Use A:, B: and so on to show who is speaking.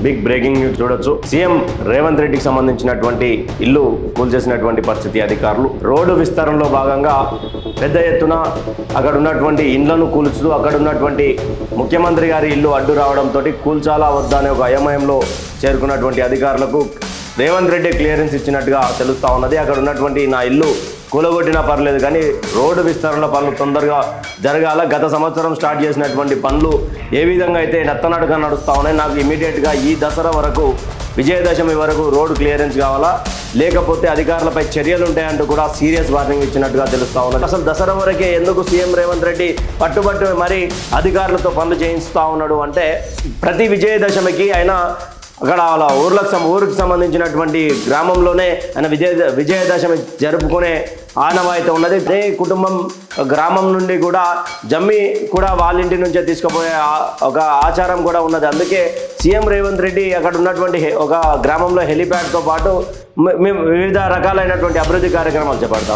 A: Big breaking news చూడొచ్చు. CM Revanth రెడ్డికి సంబంధించినటువంటి ఇల్లు కూల్చేసినటువంటి పరిస్థితి. అధికారులు రోడ్డు విస్తరణలో భాగంగా పెద్ద ఎత్తున అక్కడ ఉన్నటువంటి ఇండ్లను కూల్చుతూ అక్కడ ఉన్నటువంటి ముఖ్యమంత్రి గారి ఇల్లు అడ్డు రావడంతో కూల్చాలా వద్దా అనే ఒక అయోమయంలో చేరుకున్నటువంటి అధికారులకు రేవంత్ రెడ్డి క్లియరెన్స్ ఇచ్చినట్టుగా తెలుస్తూ ఉన్నది. అక్కడ ఉన్నటువంటి నా ఇల్లు కూలగొట్టినా పర్లేదు కానీ రోడ్డు విస్తరణ పనులు తొందరగా జరగాల. గత సంవత్సరం స్టార్ట్ చేసినటువంటి పనులు ఏ విధంగా అయితే నత్తనడుగా నడుస్తూ ఉన్నాయి, నాకు ఇమీడియట్గా ఈ దసరా వరకు విజయదశమి వరకు రోడ్డు క్లియరెన్స్ కావాలా, లేకపోతే అధికారులపై చర్యలు ఉంటాయంటూ కూడా సీరియస్ వార్నింగ్ ఇచ్చినట్టుగా తెలుస్తూ ఉన్నది. అసలు దసరా వరకే ఎందుకు సీఎం రేవంత్ రెడ్డి పట్టుబట్టు మరి అధికారులతో పనులు చేయిస్తూ ఉన్నాడు అంటే, ప్రతి విజయదశమికి ఆయన అక్కడ వాళ్ళ ఊరికి సంబంధించినటువంటి గ్రామంలోనే ఆయన విజయదశమి జరుపుకునే ఆనవాయితీ ఉన్నది. అదే కుటుంబం గ్రామం నుండి కూడా జమ్మి కూడా వాళ్ళ ఇంటి నుంచే తీసుకుపోయే ఒక ఆచారం కూడా ఉన్నది. అందుకే సీఎం రేవంత్ రెడ్డి అక్కడ ఉన్నటువంటి ఒక గ్రామంలో హెలిప్యాడ్తో పాటు మేము వివిధ రకాలైనటువంటి అభివృద్ధి కార్యక్రమాలు చేపడతాం.